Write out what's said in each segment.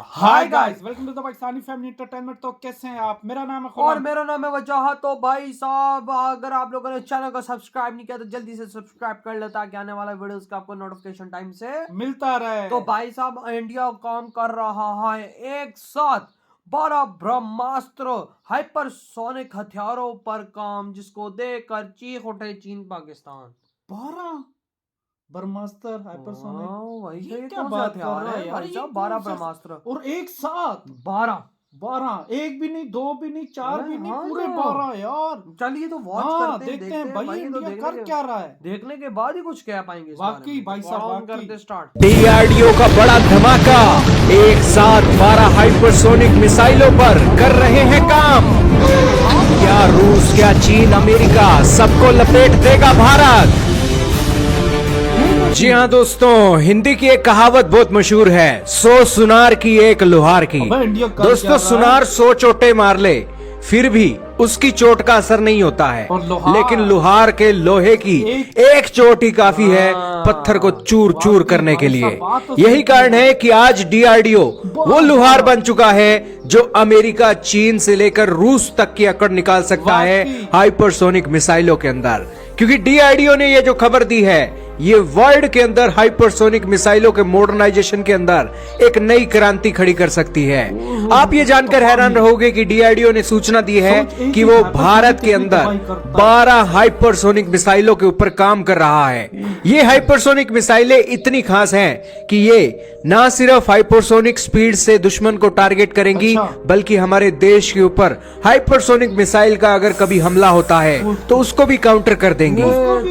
Hi guys, welcome to the Pakistani family entertainment. तो कैसे हैं आप? मेरा नाम है खुर्रम और मेरा नाम है वजाहत। तो भाई साहब, अगर आप लोगों ने चैनल को सब्सक्राइब नहीं किया तो जल्दी से सब्सक्राइब कर लो ताकि आने वाला वीडियोस का आपको नोटिफिकेशन टाइम से मिलता रहे। तो भाई साहब, इंडिया काम कर रहा है एक साथ 12 ब्रह्मास्त्र हाइपरसोनिक हथियारों पर काम, जिसको देखकर चीख उठे चीन पाकिस्तान। 12 ब्रह्मास्त्र हाइपरसोनिक, भाई ये ये क्या कौन सा बात हथियार कर रहा है है यार? भाई ये साहब? कौन 12 सा? ब्रह्मास्त्र और एक साथ 12। एक भी नहीं, दो भी नहीं, चार भी नहीं, हाँ पूरे तो 12 यार। चलिए तो वॉच हाँ, करते हैं, देखते हैं भाई भाई, तो इंडिया देखने कर के क्या रहा है। देखने के बाद ही कुछ कह पाएंगे इस बारे वाकई में। भाई तो साहब, ऑन वाकई। करते स्टार्ट। डीआरडीओ का बड़ा धमाका, एक साथ 12 हाइपरसोनिक मिसाइलों पर कर रहे हैं काम। क्या रूस, क्या चीन, अमेरिका, सबको लपेट देगा भारत। जी हाँ दोस्तों, हिंदी की एक कहावत बहुत मशहूर है, 100 सुनार की एक लोहार की। अबे इंडिया कर क्या दोस्तों, रहा है? सुनार 100 चोटें मार ले फिर भी उसकी चोट का असर नहीं होता है, और लोहार? लेकिन लोहार के लोहे की एक चोट ही काफी है पत्थर को चूर चूर करने के लिए। यही कारण है कि आज डीआरडीओ वो लोहार बन चुका है जो अमेरिका, चीन से लेकर रूस तक की अकड़ निकाल सकता है हाइपरसोनिक मिसाइलों के अंदर। क्योंकि डीआरडीओ ने ये जो खबर दी है, ये वर्ल्ड के अंदर हाइपरसोनिक मिसाइलों के मॉडर्नाइजेशन के अंदर एक नई क्रांति खड़ी कर सकती है। आप ये जानकर हैरान रहोगे कि डीआरडीओ ने सूचना दी है कि वो भारत के अंदर 12 हाइपरसोनिक मिसाइलों के ऊपर काम कर रहा है। ये हाइपरसोनिक मिसाइलें इतनी खास हैं कि ये ना सिर्फ हाइपरसोनिक स्पीड से दुश्मन को टारगेट करेंगी, बल्कि हमारे देश के ऊपर हाइपरसोनिक मिसाइल का अगर कभी हमला होता है तो उसको भी काउंटर कर देंगी।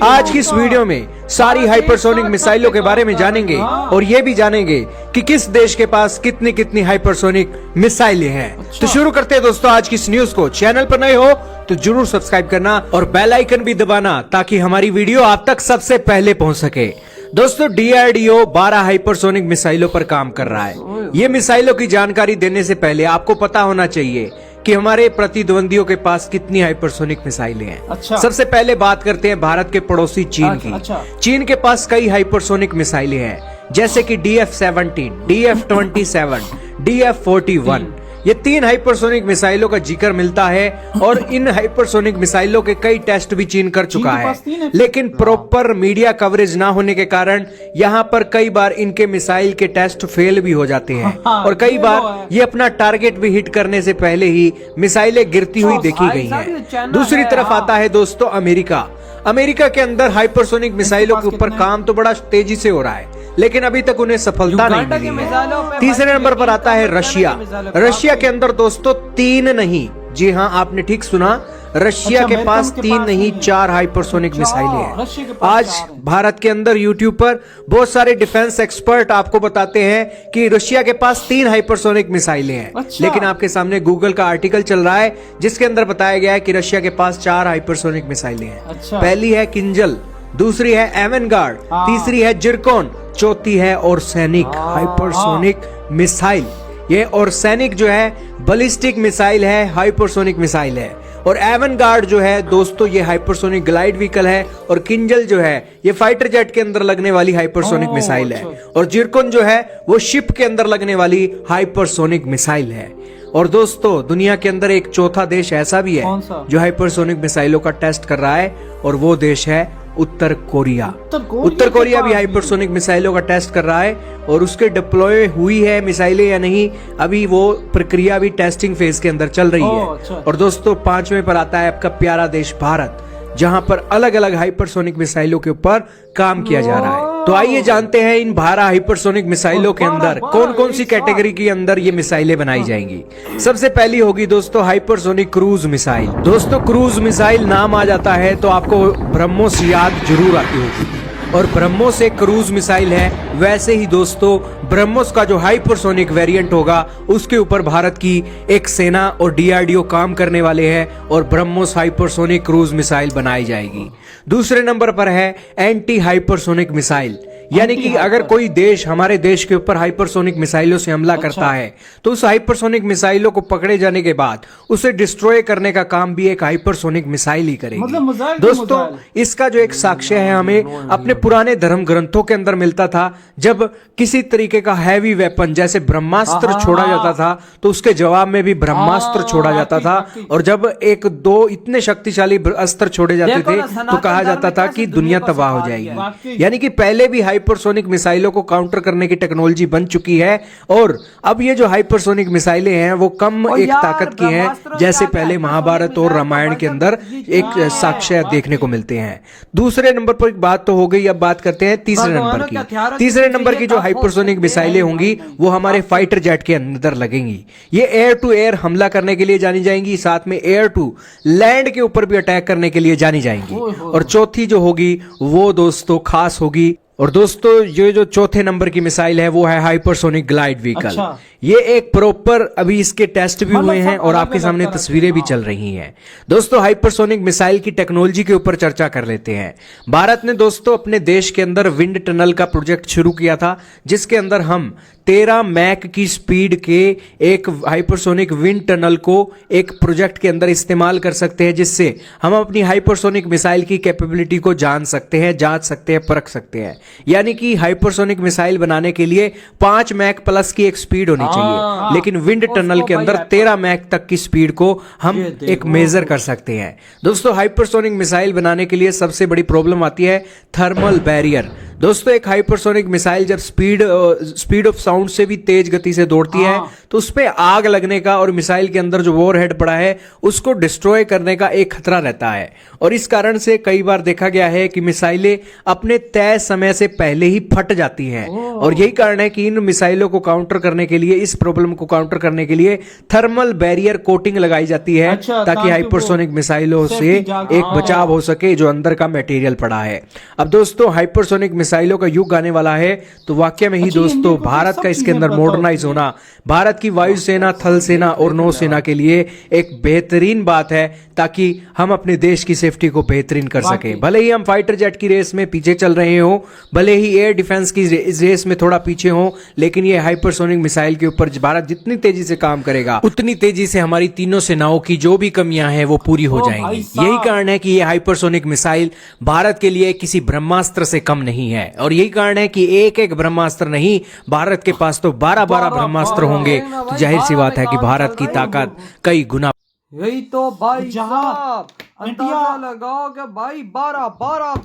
आज की इस वीडियो में सारी हाइपरसोनिक मिसाइलों के बारे में जानेंगे और ये भी जानेंगे कि किस देश के पास कितनी कितनी हाइपरसोनिक मिसाइलें हैं। तो शुरू करते हैं दोस्तों आज की इस न्यूज को। चैनल पर नए हो तो जरूर सब्सक्राइब करना और बेल आइकन भी दबाना ताकि हमारी वीडियो आप तक सबसे पहले पहुंच सके। दोस्तों, डीआरडीओ 12 हाइपरसोनिक मिसाइलों पर काम कर रहा है। ये मिसाइलों की जानकारी देने से पहले आपको पता होना चाहिए कि हमारे प्रतिद्वंदियों के पास कितनी हाइपरसोनिक मिसाइलें हैं। अच्छा। सबसे पहले बात करते हैं भारत के पड़ोसी चीन की। अच्छा। चीन के पास कई हाइपरसोनिक मिसाइलें हैं, जैसे कि DF-17, DF-27, DF-41। ये 3 हाइपरसोनिक मिसाइलों का जिक्र मिलता है और इन हाइपरसोनिक मिसाइलों के कई टेस्ट भी चीन कर चुका है, लेकिन प्रॉपर मीडिया कवरेज ना होने के कारण यहाँ पर कई बार इनके मिसाइल के टेस्ट फेल भी हो जाते हैं और कई बार ये अपना टारगेट भी हिट करने से पहले ही मिसाइलें गिरती हुई देखी गई हैं। दूसरी तरफ आता है दोस्तों अमेरिका। अमेरिका के अंदर हाइपरसोनिक मिसाइलों के ऊपर काम तो बड़ा तेजी से हो रहा है, लेकिन अभी तक उन्हें सफलता नहीं मिली है। तीसरे नंबर पर आता है रशिया। रशिया के अंदर दोस्तों 3 नहीं, जी हाँ आपने ठीक सुना, रशिया के पास 3 नहीं 4 हाइपरसोनिक मिसाइलें हैं। आज भारत के अंदर यूट्यूब पर बहुत सारे डिफेंस एक्सपर्ट आपको बताते हैं कि रशिया के पास 3 हाइपरसोनिक मिसाइलें हैं, लेकिन आपके सामने गूगल का आर्टिकल चल रहा है जिसके अंदर बताया गया है कि रशिया के पास 4 हाइपरसोनिक मिसाइलें हैं। पहली है किंजल, दूसरी है एवेनगार्ड, तीसरी है जिरकोन, चौथी है और सैनिक हाइपरसोनिक मिसाइल। ये और सैनिक जो है बैलिस्टिक मिसाइल है, हाइपरसोनिक मिसाइल है। और एवेनगार्ड जो है दोस्तों ये हाइपरसोनिक ग्लाइड व्हीकल है, और किंजल जो है ये फाइटर जेट के अंदर लगने वाली हाइपरसोनिक मिसाइल है, और जिरकोन जो है वो शिप के अंदर लगने वाली हाइपरसोनिक मिसाइल है। और दोस्तों, दुनिया के अंदर एक चौथा देश ऐसा भी है जो हाइपरसोनिक मिसाइलों का टेस्ट कर रहा है, और वो देश है उत्तर कोरिया। उत्तर कोरिया भी हाइपरसोनिक मिसाइलों का टेस्ट कर रहा है, और उसके डिप्लॉय हुई है मिसाइलें या नहीं, अभी वो प्रक्रिया भी टेस्टिंग फेज के अंदर चल रही है। और दोस्तों, 5वें पर आता है आपका प्यारा देश भारत, जहां पर अलग अलग हाइपरसोनिक मिसाइलों के ऊपर काम किया जा रहा है। तो आइए जानते हैं इन 12 हाइपरसोनिक मिसाइलों के अंदर कौन कौन सी कैटेगरी के अंदर ये मिसाइलें बनाई जाएंगी। सबसे पहली होगी दोस्तों हाइपरसोनिक क्रूज मिसाइल। दोस्तों, क्रूज मिसाइल नाम आ जाता है तो आपको ब्रह्मोस याद जरूर आती होगी, और ब्रह्मोस एक क्रूज मिसाइल है। वैसे ही दोस्तों, ब्रह्मोस का जो हाइपरसोनिक वेरिएंट होगा उसके ऊपर भारत की एक सेना और डीआरडीओ काम करने वाले हैं, और ब्रह्मोस हाइपरसोनिक क्रूज मिसाइल बनाई जाएगी। दूसरे नंबर पर है एंटी हाइपरसोनिक मिसाइल। यानी कि अगर कोई देश हमारे देश के ऊपर हाइपरसोनिक मिसाइलों से हमला करता है तो उस हाइपरसोनिक मिसाइलों को पकड़े जाने के बाद उसे डिस्ट्रॉय करने का काम भी एक हाइपरसोनिक मिसाइल ही करेगी। दोस्तों, इसका जो एक साक्ष्य है हमें अपने पुराने धर्म ग्रंथों के अंदर मिलता था। जब किसी तरीके का हैवी वेपन जैसे ब्रह्मास्त्र छोड़ा जाता था तो उसके जवाब में भी ब्रह्मास्त्र छोड़ा जाता था, और जब एक दो इतने शक्तिशाली अस्त्र छोड़े जाते थे तो कहा जाता था कि दुनिया तबाह हो जाएगी। यानी कि पहले भी हाइपरसोनिक मिसाइलों को काउंटर करने की टेक्नोलॉजी बन चुकी है, और अब ये जो हाइपरसोनिक मिसाइलें हैं वो कम एक ताकत की हैं, जैसे पहले महाभारत और रामायण के अंदर एक साक्ष्य देखने को मिलते हैं। दूसरे नंबर पर एक बात तो हो गई, अब बात करते हैं तीसरे नंबर की। तीसरे नंबर की जो हाइपरसोनिक मिसाइलें होंगी वो हमारे फाइटर जेट के अंदर लगेंगी। ये एयर टू एयर हमला करने के लिए जानी जाएंगी, साथ में एयर टू लैंड के ऊपर भी अटैक करने के लिए जानी जाएंगी। और चौथी जो होगी वो दोस्तों खास होगी। और दोस्तों, ये जो चौथे नंबर की मिसाइल है वो है हाइपरसोनिक ग्लाइड व्हीकल। ये एक प्रॉपर अभी इसके टेस्ट भी हुए हैं और आपके सामने तस्वीरें भी चल रही हैं। दोस्तों, हाइपरसोनिक मिसाइल की टेक्नोलॉजी के ऊपर चर्चा कर लेते हैं। भारत ने दोस्तों अपने देश के अंदर विंड टनल का प्रोजेक्ट शुरू किया था, जिसके अंदर हम 13 मैक की स्पीड के एक हाइपरसोनिक विंड टनल को एक प्रोजेक्ट के अंदर इस्तेमाल कर सकते हैं, जिससे हम अपनी हाइपरसोनिक मिसाइल की कैपेबिलिटी को जान सकते हैं, जांच सकते हैं, परख सकते हैं। यानी कि हाइपरसोनिक मिसाइल बनाने के लिए 5 मैक प्लस की एक स्पीड होनी चाहिए, लेकिन विंड टनल के अंदर 13 मैक तक की स्पीड को हम एक मेजर कर सकते हैं। दोस्तों, हाइपरसोनिक मिसाइल बनाने के लिए सबसे बड़ी प्रॉब्लम आती है थर्मल बैरियर। दोस्तों, एक हाइपरसोनिक मिसाइल जब स्पीड ऑफ साउंड से भी तेज गति से दौड़ती है तो उस पर आग लगने का और मिसाइल के अंदर जो वॉरहेड पड़ा है उसको डिस्ट्रॉय करने का एक खतरा रहता है। और इस कारण से कई बार देखा गया है कि मिसाइलें अपने तय समय से पहले ही फट जाती हैं, और यही कारण है कि इन मिसाइलों को काउंटर करने के लिए, इस प्रॉब्लम को काउंटर करने के लिए थर्मल बैरियर कोटिंग लगाई जाती है, ताकि हाइपरसोनिक मिसाइलों से एक बचाव हो सके जो अंदर का मटेरियल पड़ा है। अब दोस्तों, हाइपरसोनिक मिसाइलों का युग आने वाला है, तो वाकई में ही दोस्तों भारत का इसके अंदर मॉडर्नाइज होना भारत की वायुसेना, थल सेना और नौसेना के लिए एक बेहतरीन बात है, ताकि हम अपने देश की सेफ्टी को बेहतरीन कर सके। भले ही हम फाइटर जेट की रेस में पीछे चल रहे हो, भले ही एयर डिफेंस की रेस में थोड़ा पीछे हो, लेकिन ये हाइपरसोनिक मिसाइल के ऊपर भारत जितनी तेजी से काम करेगा उतनी तेजी से हमारी तीनों सेनाओं की जो भी कमियां हैं वो पूरी हो जाएंगी। यही कारण है कि ये हाइपरसोनिक मिसाइल भारत के लिए किसी ब्रह्मास्त्र से कम नहीं है, और यही कारण है कि एक एक ब्रह्मास्त्र नहीं, भारत के पास तो 12-12 ब्रह्मास्त्र होंगे। तो जाहिर सी बात है कि भारत की ताकत कई गुना। यही तो भाई जहां अंदाजा लगाओ कि भाई 12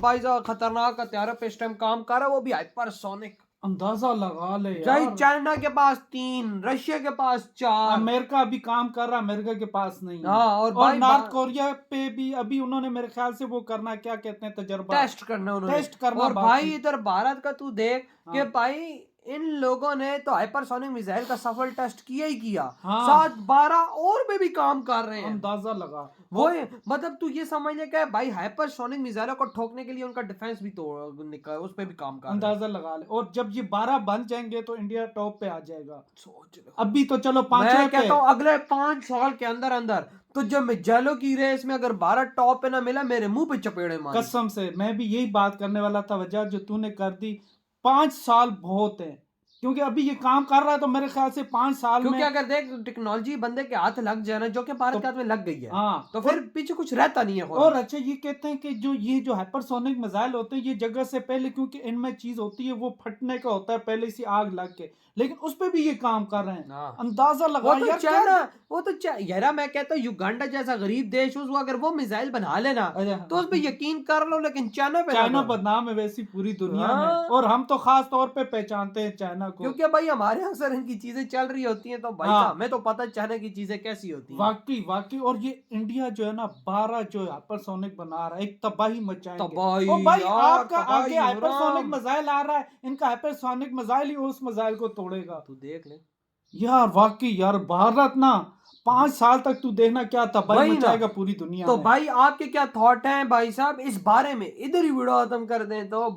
भाई खतरनाक हथियारों पे इस टाइम काम कर रहा है, वो भी हाइपरसोनिक। अंदाजा लगा ले यार, चाइना के पास 3, रशिया के पास 4, अमेरिका अभी काम कर रहा है, अमेरिका के पास नहीं है। हाँ, और नॉर्थ कोरिया पे भी अभी उन्होंने मेरे ख्याल से वो करना, क्या कहते हैं, तजर्बा, टेस्ट करना उन्होंने, टेस्ट करना। और भाई इधर भारत का तू देख कि भाई इन लोगों ने तो हाइपरसोनिक मिसाइल का सफल टेस्ट किया ही किया, साथ 12 और पे भी काम कर रहे हैं। अंदाजा लगा वो मतलब तू ये समझ ले कि भाई हाइपरसोनिक मिसाइलों को ठोकने के लिए उनका डिफेंस भी तो उस पे भी काम कर रहे हैं। अंदाजा लगा ले। और जब ये 12 बन जाएंगे तो इंडिया टॉप पे आ जाएगा। सोच अभी तो चलो 5 मैं कहता हूँ अगले 5 साल के अंदर अंदर तो जब मिसाइलों की रेस में अगर 12 टॉप पे ना मिला, मेरे मुंह पे चपेड़े मार। कसम से मैं भी यही बात करने वाला था, वजह जो तूने कर दी। 5 साल बहुत है, क्योंकि अभी ये काम कर रहा है तो मेरे ख्याल से 5 साल क्योंकि में अगर देख टेक्नोलॉजी बंदे के हाथ लग जाए ना, जो कि भारत के हाथ में लग गई है, तो फिर पीछे कुछ रहता नहीं है। और अच्छा, ये कहते हैं कि जो हाइपरसोनिक मिसाइल होते हैं ये जगह से पहले, क्योंकि इनमें चीज होती है वो फटने का होता है पहले से आग लग के, लेकिन उस पे भी ये काम कर रहे हैं। अंदाजा लगा यार, चाइना वो तो यार मैं कहता हूँ युगांडा जैसा गरीब देश उसको अगर वो मिसाइल बना लेना तो उस पे यकीन कर लो, लेकिन चाइना बदनाम है वैसी पूरी दुनिया में, और हम तो खास तौर पे पहचानते हैं चाइना को, क्योंकि भाई हमारे यहाँ सर इनकी चीजें चल रही होती हैं, तो भाई हमें तो पता है चाइना की चीजें कैसी होती हैं। वाकई। और ये इंडिया जो है ना 12 जो हाइपरसोनिक बना रहा है, एक तबाही मचाएंगे। भाई आपका आगे हाइपरसोनिक मिसाइल आ रहा है, इनका हाइपरसोनिक मिसाइल ही उस मिसाइल को तोड़ेगा। तू देख ले यार, वाकई यार, भारत ना 5 साल तक तू देखना क्या तबाही मचाएगा पूरी दुनिया तो में। भाई आपके क्या थॉट हैं भाई साहब इस बारे में, इधर ही वीडियो खत्म कर दें तो